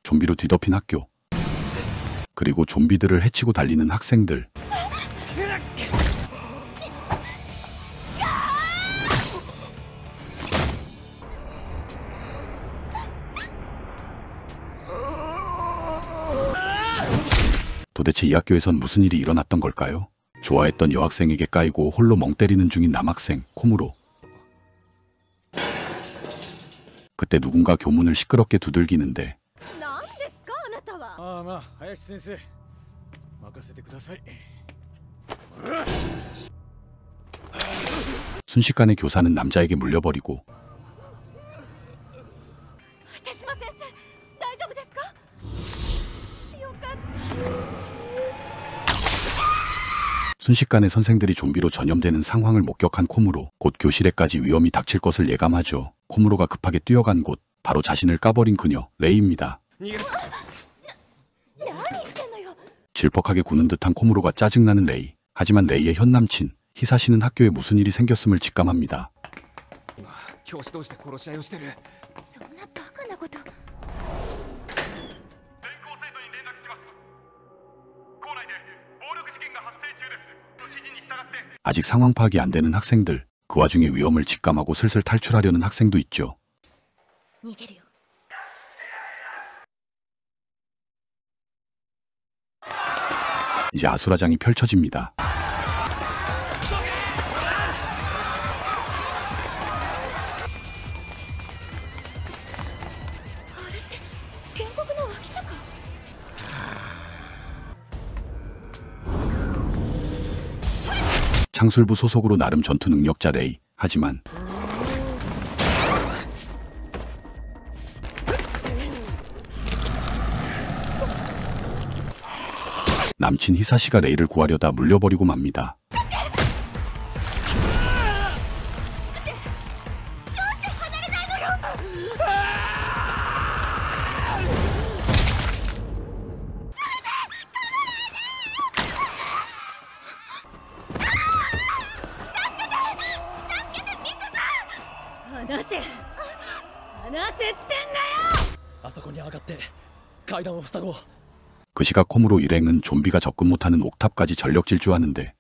좀비로 뒤덮인 학교. 그리고 좀비들을 해치고 달리는 학생들. 도대체 이 학교에선 무슨 일이 일어났던 걸까요? 좋아했던 여학생에게 까이고 홀로 멍 때리는 중인 남학생 코무로. 그때 누군가 교문을 시끄럽게 두들기는데 순식간에 교사는 남자에게 물려버리고 순식간에 선생들이 좀비로 전염되는 상황을 목격한 코무로 곧 교실에까지 위험이 닥칠 것을 예감하죠. 코무로가 급하게 뛰어간 곳, 바로 자신을 까버린 그녀 레이입니다. 질퍽하게 구는 듯한 코무로가 짜증나는 레이. 하지만 레이의 현 남친 히사시는 학교에 무슨 일이 생겼음을 직감합니다. 아직 상황 파악이 안 되는 학생들, 그 와중에 위험을 직감하고 슬슬 탈출하려는 학생도 있죠. 이제 아수라장이 펼쳐집니다. 창술부 소속으로 나름 전투 능력자 레이. 하지만 남친 히사시가 레이를 구하려다 물려버리고 맙니다. 그 시각 코무로 일행은 좀비가 접근 못하는 옥탑까지 전력 질주하는데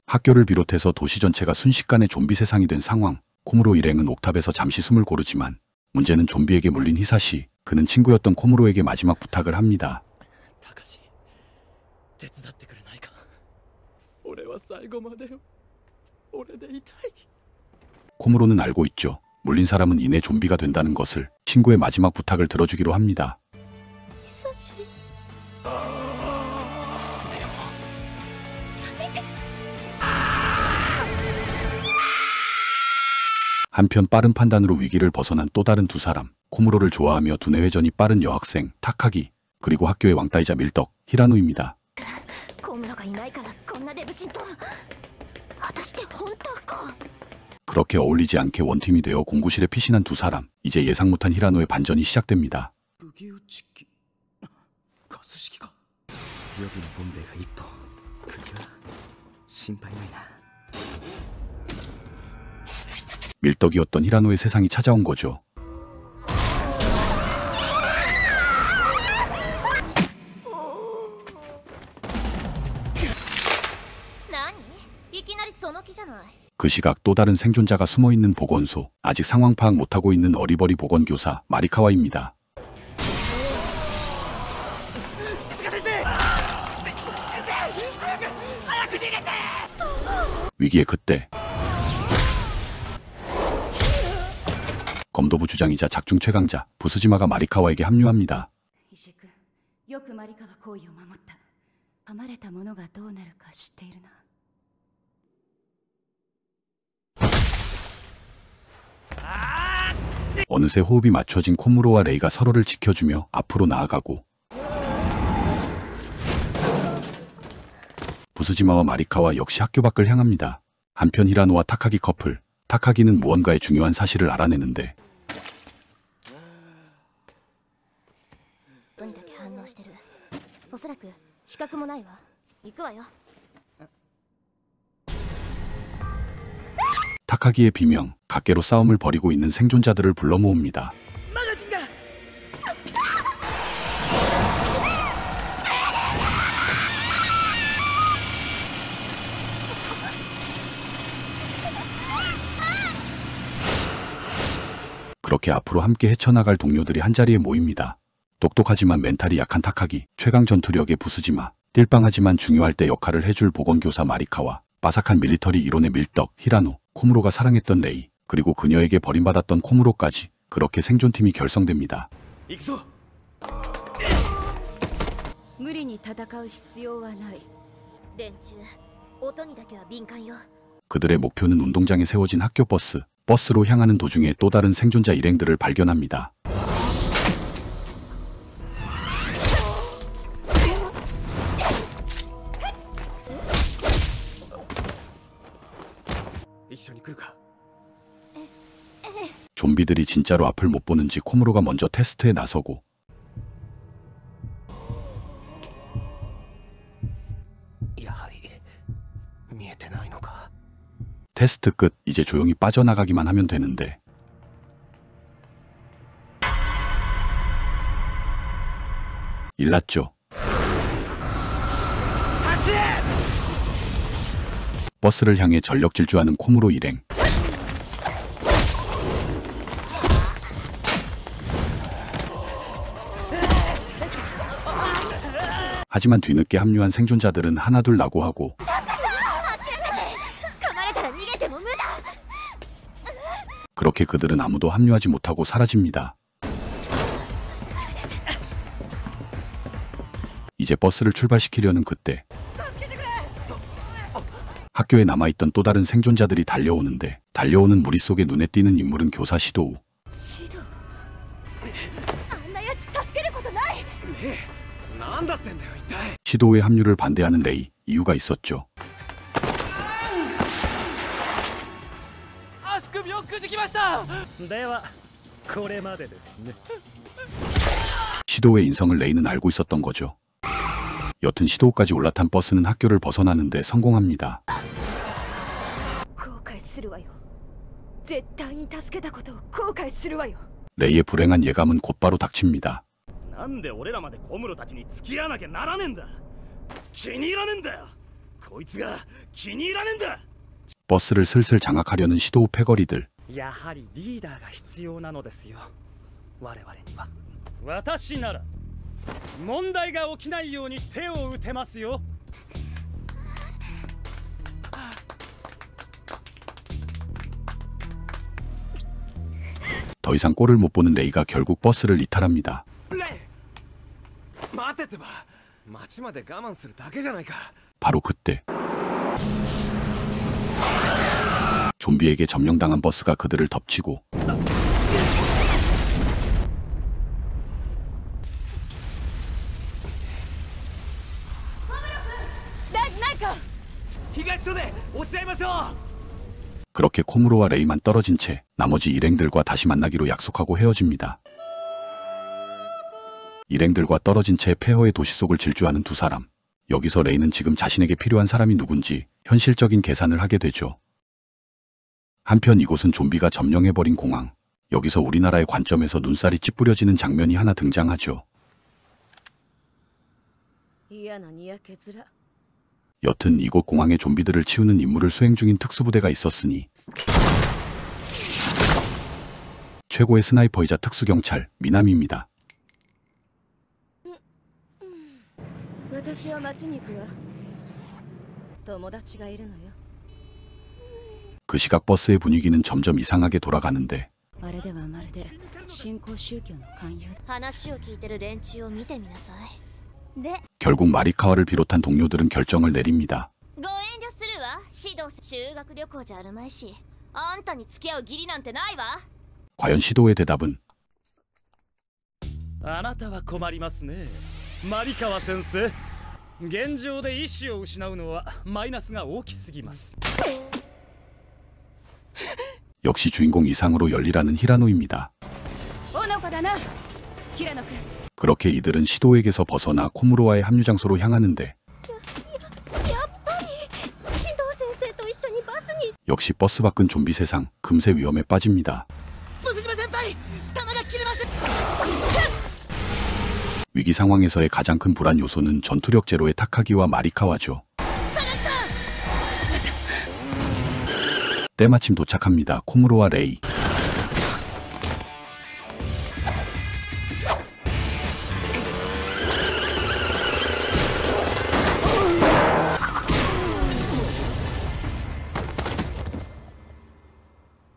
학교를 비롯해서 도시 전체가 순식간에 좀비 세상이 된 상황. 코무로 일행은 옥탑에서 잠시 숨을 고르지만 문제는 좀비에게 물린 히사시. 그는 친구였던 코무로에게 마지막 부탁을 합니다. 코무로는 알고 있죠. 물린 사람은 이내 좀비가 된다는 것을. 친구의 마지막 부탁을 들어주기로 합니다. 한편 빠른 판단으로 위기를 벗어난 또 다른 두 사람. 코무로를 좋아하며 두뇌 회전이 빠른 여학생 타카기, 그리고 학교의 왕따이자 밀떡 히라노입니다. 그렇게 어울리지 않게 원팀이 되어 공구실에 피신한 두 사람. 이제 예상 못한 히라노의 반전이 시작됩니다. 밀떡이었던 히라노의 세상이 찾아온 거죠. 그 시각 또 다른 생존자가 숨어있는 보건소. 아직 상황 파악 못하고 있는 어리버리 보건교사 마리카와입니다. 위기의 그때 검도부 주장이자 작중 최강자 부스지마가 마리카와에게 합류합니다. 어느새 호흡이 맞춰진 코무로와 레이가 서로를 지켜주며 앞으로 나아가고 부스지마와 마리카와 역시 학교 밖을 향합니다. 한편 히라노와 타카기 커플. 타카기는 무언가의 중요한 사실을 알아내는데 타카기의 비명, 각계로 싸움을 벌이고 있는 생존자들을 불러 모읍니다. 그렇게 앞으로 함께 헤쳐나갈 동료들이 한자리에 모입니다. 똑똑하지만 멘탈이 약한 타카기, 최강 전투력의 부스지마, 띨빵하지만 중요할 때 역할을 해줄 보건교사 마리카와 빠삭한 밀리터리 이론의 밀떡 히라노, 코무로가 사랑했던 레이, 그리고 그녀에게 버림받았던 코무로까지 그렇게 생존팀이 결성됩니다. 行くぞ。無理に戦う必要はない。連中、音にだけは敏感よ。 그들의 목표는 운동장에 세워진 학교 버스, 버스로 향하는 도중에 또 다른 생존자 일행들을 발견합니다. 좀비들이 진짜로 앞을 못 보는지 코무로가 먼저 테스트에 나서고 테스트 끝. 이제 조용히 빠져나가기만 하면 되는데 일났죠. 버스를 향해 전력 질주하는 코무로 일행. 하지만 뒤늦게 합류한 생존자들은 하나둘 낙오하고 그렇게 그들은 아무도 합류하지 못하고 사라집니다. 이제 버스를 출발시키려는 그때 학교에 남아있던 또 다른 생존자들이 달려오는데 달려오는 무리 속에 눈에 띄는 인물은 교사 시도우. 시도우의 합류를 반대하는 레이, 이유가 있었죠. 시도우의 인성을 레이는 알고 있었던 거죠. 여튼 시도우까지 올라탄 버스는 학교를 벗어나는데 성공합니다. 레이의 불행한 예감은 곧바로 닥칩니다. 버스를 슬슬 장악하려는 시도우 패거리들. 더 이상 꼴을 못 보는 레이가 결국 버스를 이탈합니다. 바로 그때 좀비에게 점령당한 버스가 그들을 덮치고 그렇게 코무로와 레이만 떨어진 채 나머지 일행들과 다시 만나기로 약속하고 헤어집니다. 일행들과 떨어진 채 폐허의 도시 속을 질주하는 두 사람. 여기서 레이는 지금 자신에게 필요한 사람이 누군지 현실적인 계산을 하게 되죠. 한편 이곳은 좀비가 점령해버린 공항. 여기서 우리나라의 관점에서 눈살이 찌푸려지는 장면이 하나 등장하죠. 여튼 이곳 공항에 좀비들을 치우는 임무를 수행 중인 특수부대가 있었으니 최고의 스나이퍼이자 특수경찰 미나미입니다. 그 시각 버스의 분위기는 점점 이상하게 돌아가는데 결국 마리카와를 비롯한 동료들은 결정을 내립니다. 과연 시도의 대답은? 역시 주인공 이상으로 열일하는 히라노입니다. 그렇게 이들은 시도에게서 벗어나 코무로와의 합류 장소로 향하는데 역시 버스 밖은 좀비 세상, 금세 위험에 빠집니다. 위기 상황에서의 가장 큰 불안 요소는 전투력 제로의 타카기와 마리카와죠. 때마침 도착합니다. 코무로와 레이.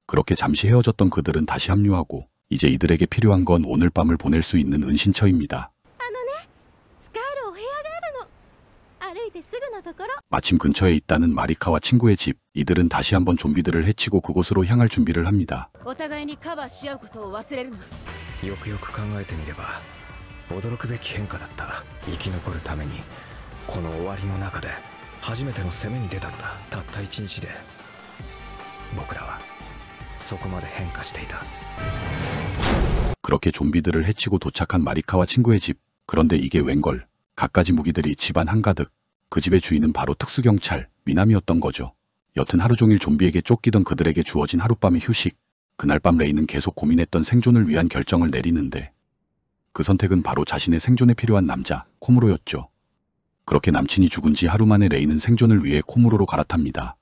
그렇게 잠시 헤어졌던 그들은 다시 합류하고 이제 이들에게 필요한 건 오늘 밤을 보낼 수 있는 은신처입니다. 마침 근처에 있다는 마리카와 친구의 집. 이들은 다시 한번 좀비들을 해치고 그곳으로 향할 준비를 합니다. お互いにカバーし合うことを忘れるな。よくよく考えてみれば驚くべき変化だった。生き残るためにこの終わりの中で初めての攻めに出たのだ。たった一日で僕らはそこまで変化していた。 그렇게 좀비들을 해치고 도착한 마리카와 친구의 집. 그런데 이게 웬걸. 갖가지 무기들이 집안 한가득. 그 집의 주인은 바로 특수경찰 미남이었던 거죠. 여튼 하루 종일 좀비에게 쫓기던 그들에게 주어진 하룻밤의 휴식. 그날 밤 레이는 계속 고민했던 생존을 위한 결정을 내리는데 그 선택은 바로 자신의 생존에 필요한 남자 코무로였죠. 그렇게 남친이 죽은 지 하루 만에 레이는 생존을 위해 코무로로 갈아탑니다.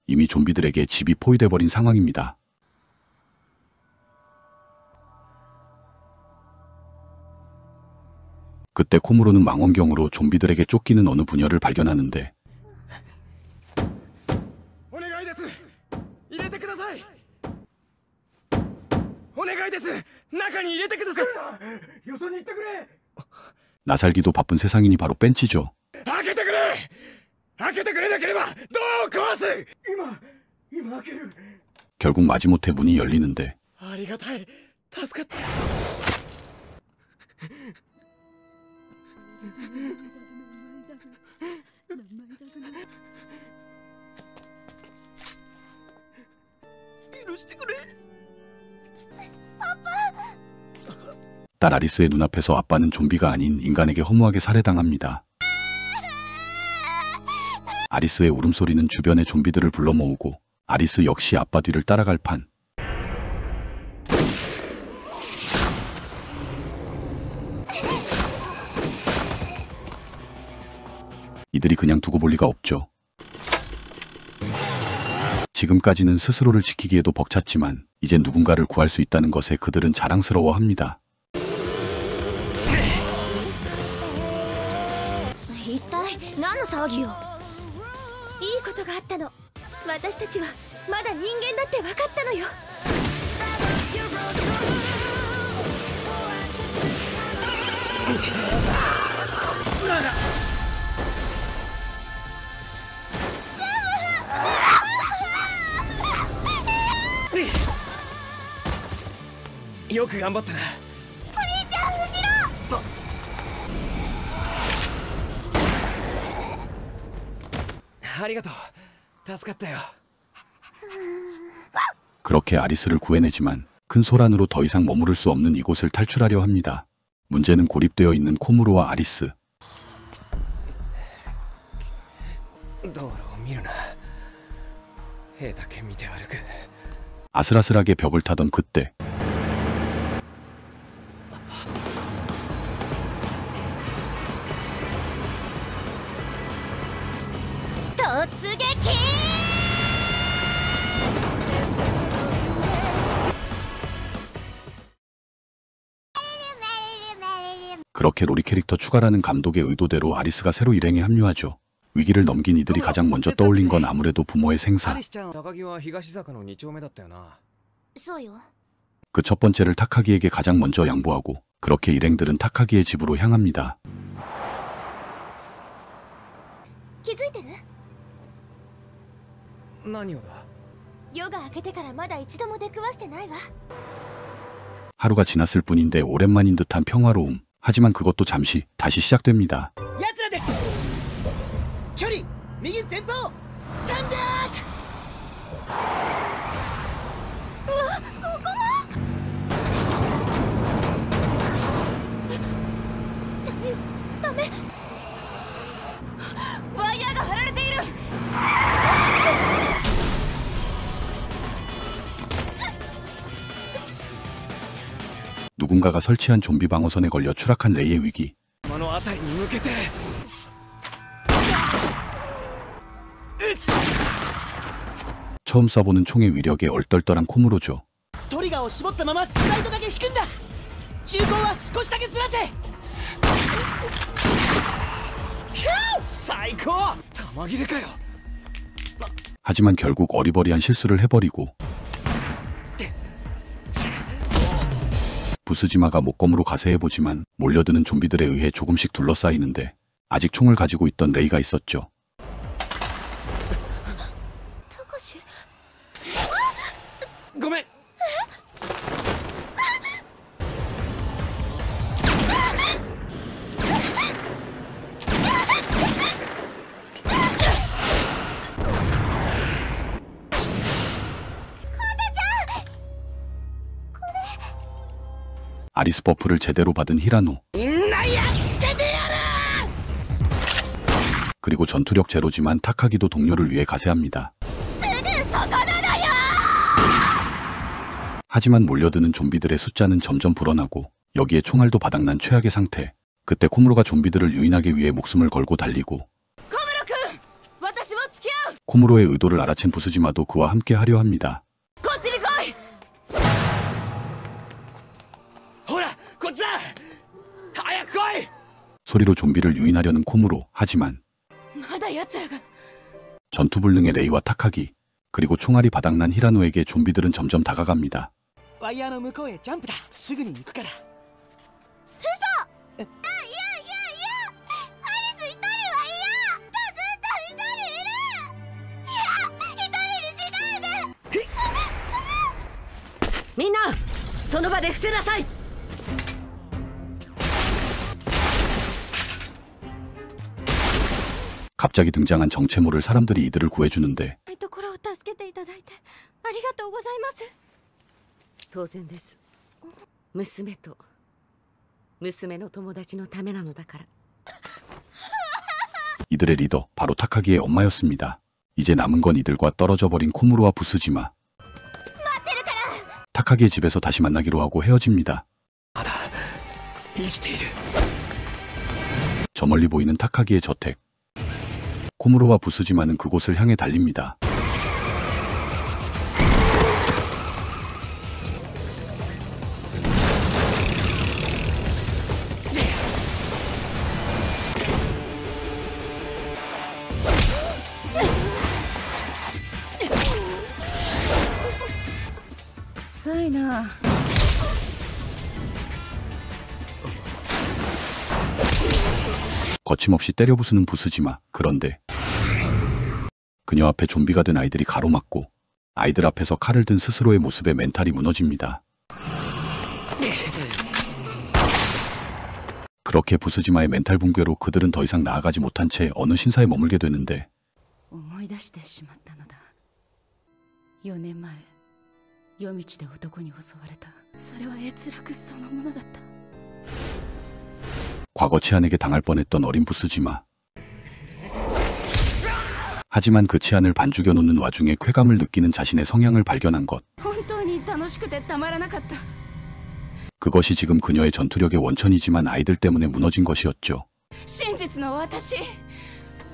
이미 좀비들에게 집이 포위돼버린 상황입니다. 그때 코무로는 망원경으로 좀비들에게 쫓기는 어느 부녀를 발견하는데 나살기도 바쁜 세상이니 바로 벤치죠. 결국 마지못해 문이 열리는데 딸 아리스의 눈앞에서 아빠는 좀비가 아닌 인간에게 허무하게 살해당합니다. 아리스의 울음소리는 주변의 좀비들을 불러 모으고 아리스 역시 아빠 뒤를 따라갈 판. 이들이 그냥 두고 볼 리가 없죠. 지금까지는 스스로를 지키기에도 벅찼지만 이제 누군가를 구할 수 있다는 것에 그들은 자랑스러워합니다. 一体何の騒ぎよ。いいことがあったの。私たちはまだ人間だって分かったのよ。よく頑張ったな。お兄ちゃん後ろ。 ありがとう。助かったよ。 그렇게 아리스를 구해내지만 큰 소란으로 더 이상 머무를 수 없는 이곳을 탈출하려 합니다. 문제는 고립되어 있는 코무로와 아리스. 道路を見るな。兵だけ見て歩く。 아슬아슬하게 벽을 타던 그때 그렇게 로리 캐릭터 추가라는 감독의 의도대로 아리스가 새로 일행에 합류하죠. 위기를 넘긴 이들이 가장 먼저 떠올린 건 아무래도 부모의 생사. 그 첫 번째를 타카기에게 가장 먼저 양보하고 그렇게 일행들은 타카기의 집으로 향합니다. 気づいてる？何をだ？夜が明けてからまだ一度も出くわしてないわ。 하루가 지났을 뿐인데 오랜만인 듯한 평화로움. 하지만 그것도 잠시 다시 시작됩니다. やつらです。距離右前方300。 누군가가 설치한 좀비 방어선에 걸려 추락한 레이의 위기. この辺りに向けて撃つ 처음 쏴보는 총의 위력에 얼떨떨한 코무로죠. トリガーを絞ったままスライドだけ引くんだ。銃口は少しだけずらせ。最高弾切れかよ 하지만 결국 어리버리한 실수를 해버리고 부스지마가 목검으로 가세해보지만 몰려드는 좀비들에 의해 조금씩 둘러싸이는데 아직 총을 가지고 있던 레이가 있었죠. たかしごめん 아리스 버프를 제대로 받은 히라노. みんなやっつけてやる。 그리고 전투력 제로지만 타카기도 동료를 위해 가세합니다. 하지만 몰려드는 좀비들의 숫자는 점점 불어나고 여기에 총알도 바닥난 최악의 상태. 그때 코무로가 좀비들을 유인하기 위해 목숨을 걸고 달리고 小室君私も付き合う 코무로의 의도를 알아챈 부스지마도 그와 함께 하려 합니다. こっちに来い ほらこっちだ早く来い 소리로 좀비를 유인하려는 코무로. 하지만 まだ奴らが 전투불능의 레이와 타카기 그리고 총알이 바닥난 히라노에게 좀비들은 점점 다가갑니다. ワイヤーの向こうへジャンプだ。すぐに行くから。みんなその場で伏せなさい 갑자기 등장한 정체모를 사람들이 이들을 구해주는데 ところを助けていただいてありがとうございます当然です娘と娘の友達のためなのだから 이들의 리더 바로 타카기의 엄마였습니다. 이제 남은 건 이들과 떨어져 버린 코무로와 부스지마. 타카기의 집에서 다시 만나기로 하고 헤어집니다. まだ生きている 저 멀리 보이는 타카기의 저택. 코무로와 부스지마는 그곳을 향해 달립니다. 거침없이 때려 부수는 부스지마. 그런데 그녀 앞에 좀비가 된 아이들이 가로막고 아이들 앞에서 칼을 든 스스로의 모습에 멘탈이 무너집니다. 그렇게 부스지마의 멘탈 붕괴로 그들은 더 이상 나아가지 못한 채 어느 신사에 머물게 되는데 思い出してしまったのだ4年前夜道で男に襲われたそれは閲楽そのものだった 과거 치안에게 당할 뻔했던 어린 부스지마. 하지만 그 치안을 반죽여 놓는 와중에 쾌감을 느끼는 자신의 성향을 발견한 것. 本当に楽しくてたまらなかった 그것이 지금 그녀의 전투력의 원천이지만 아이들 때문에 무너진 것이었죠. 真実の私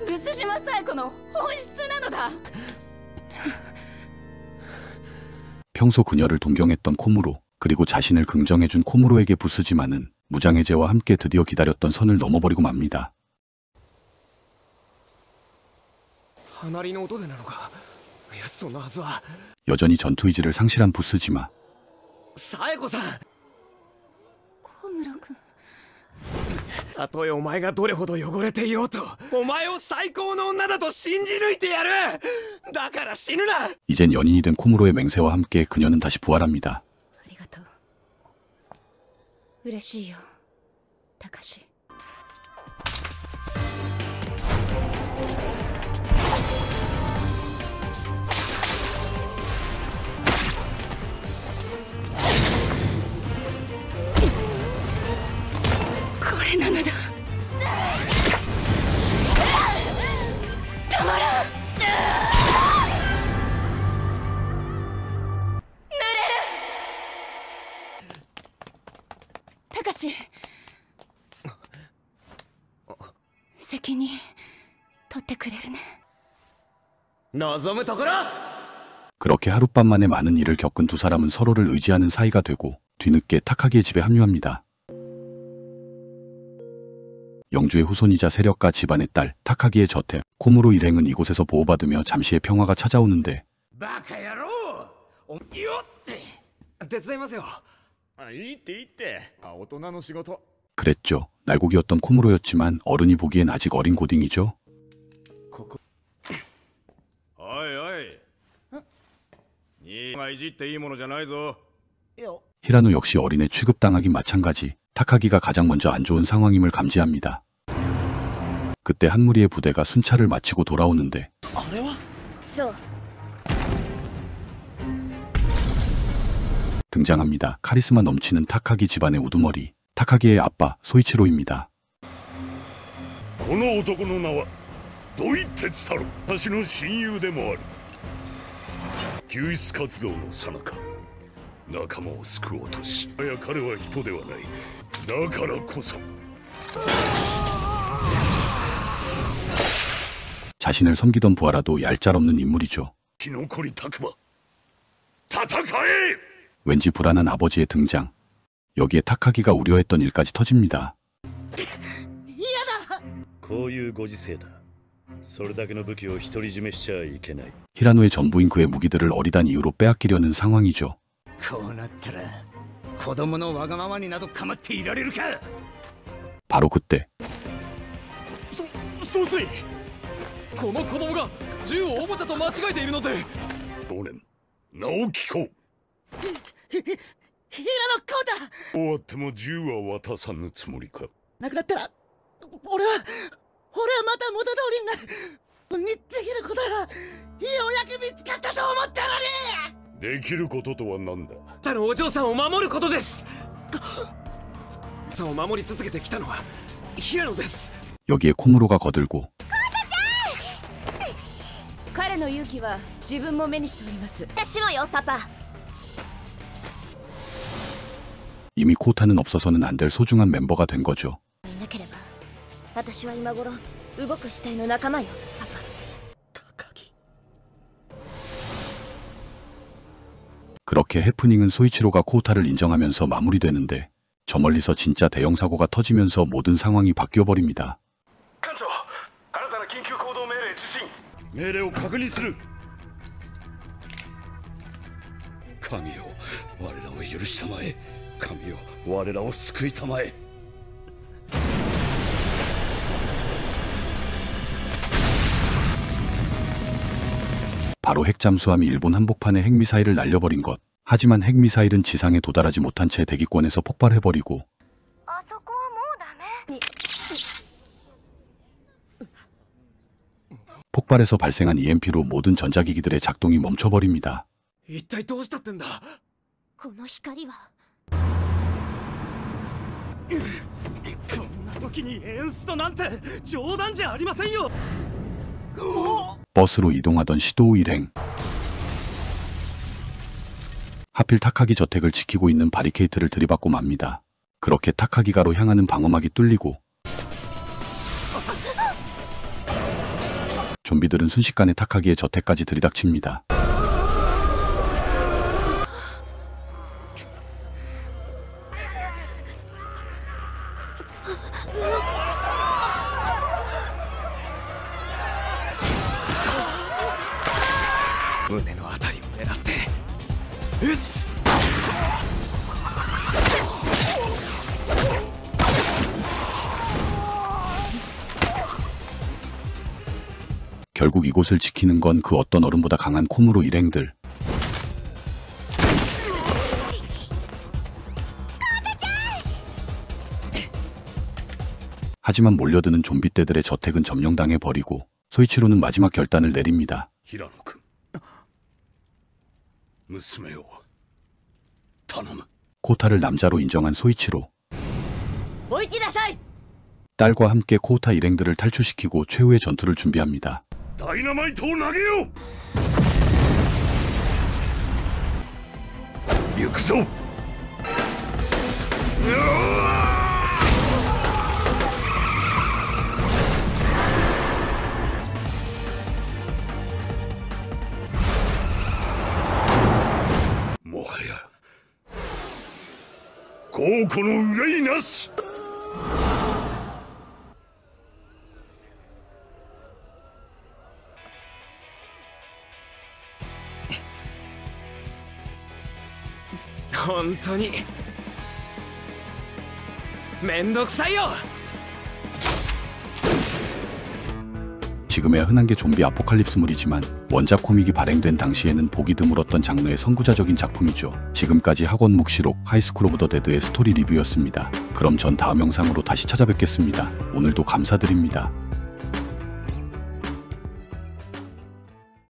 ブス島冴子の本質なのだ 평소 그녀를 동경했던 코무로, 그리고 자신을 긍정해준 코무로에게 부스지마는 무장해제와 함께 드디어 기다렸던 선을 넘어버리고 맙니다. 離りの音でなのかいやそんなはずは 여전히 전투의지를 상실한 부스지마. サエコさん小村君たとえお前がどれほど汚れていようとお前を最高の女だと信じ抜いてやるだから死ぬな 이젠 연인이 된 코무로의 맹세와 함께 그녀는 다시 부활합니다. ありがとう嬉しいよタカシこれなのだたまらん私責任取ってくれるね。 望むところ。 그렇게 하룻밤 만에 많은 일을 겪은 두 사람은 서로를 의지하는 사이가 되고 뒤늦게 타카기의 집에 합류합니다. 영주의 후손이자 세력가 집안의 딸 타카기의 저택 코무로 일행은 이곳에서 보호받으며 잠시의 평화가 찾아오는데 バカ野郎。よって手伝いますよ。いいっていいって。大人の仕事。 그랬죠. 날고기였던 코무로였지만 어른이 보기엔 아직 어린 고딩이죠. おいおい。にがいじっていいものじゃないぞ。よ 히라노 역시 어린애 취급당하긴 마찬가지. 타카기가 가장 먼저 안 좋은 상황임을 감지합니다. 그때 한 무리의 부대가 순찰을 마치고 돌아오는데 あれはそう 등장합니다. 카리스마 넘치는 타카기 집안의 우두머리 타카기의 아빠 소이치로입니다. この男の名は土井哲太郎。私の親友でもある。救出活動の最中仲間を救おうとし、いや彼は人ではない。だからこそ 자신을 섬기던 부하라도 얄짤없는 인물이죠. 生き残りたくば戦え。 왠지 불안한 아버지의 등장. 여기에 타카기가 우려했던 일까지 터집니다. こういうご時世だ。それだけの武器を独り占めしちゃいけない。 히라노의 전부인 그의 무기들을 어리단 이유로 빼앗기려는 상황이죠. こうなったら子供のわがままになど構っていられるか。 바로 그때 総帥。この子供が銃をおもちゃと間違えているので。少年直樹子。ヒラの顔だ。終わっても銃は渡さぬつもりか。なくなったら俺はまた元通りになる。にできることがようやく見つかったと思ったのに。できることとは何だ。たのお嬢さんを守ることです。さんを守り続けてきたのは平野です。 여기에 코무로가 거들고 彼の勇気は自分も目にしております。私もよパパ。 이미 코타는 없어서는 안 될 소중한 멤버가 된 거죠. いなければ私は今頃動く死体の仲間よパパ。 그렇게 해프닝은 소이치로가 코타를 인정하면서 마무리되는데 저 멀리서 진짜 대형 사고가 터지면서 모든 상황이 바뀌어버립니다. 艦長、新たな緊急行動命令受信。命令を確認する。神よ、我らを許したまえ。神よ、我らを救いたまえ。 바로 핵잠수함이 일본 한복판에 핵미사일을 날려버린 것. 하지만 핵미사일은 지상에 도달하지 못한 채 대기권에서 폭발해버리고 폭발에서 발생한 EMP로 모든 전자기기들의 작동이 멈춰버립니다. 一体どうしたってんだ。この光はこんな時に演出となんて冗談じゃありませんよ。 버스로 이동하던 시도우 일행. 하필 타카기 저택을 지키고 있는 바리케이트를 들이받고 맙니다. 그렇게 타카기가로 향하는 방어막이 뚫리고 좀비들은 순식간에 타카기의 저택까지 들이닥칩니다.胸のあたりを狙って撃つ。 결국 이곳을 지키는 건 그 어떤 어른보다 강한 코무로 일행들. 하지만 몰려드는 좀비 떼들의 저택은 점령당해 버리고 소이치로는 마지막 결단을 내립니다. 平野君、娘を頼む。 코타를 남자로 인정한 소이치로. お行きなさい。 딸과 함께 코타 일행들을 탈출시키고 최후의 전투를 준비합니다. ダイナマイトを投げよう。行くぞ。うわー後顧の憂いなし。本当にめんどくさいよ。 지금에야 흔한 게 좀비 아포칼립스물이지만 원작 코믹이 발행된 당시에는 보기 드물었던 장르의 선구자적인 작품이죠. 지금까지 학원 묵시록 하이스쿨 오브 더 데드의 스토리 리뷰였습니다. 그럼 전 다음 영상으로 다시 찾아뵙겠습니다. 오늘도 감사드립니다.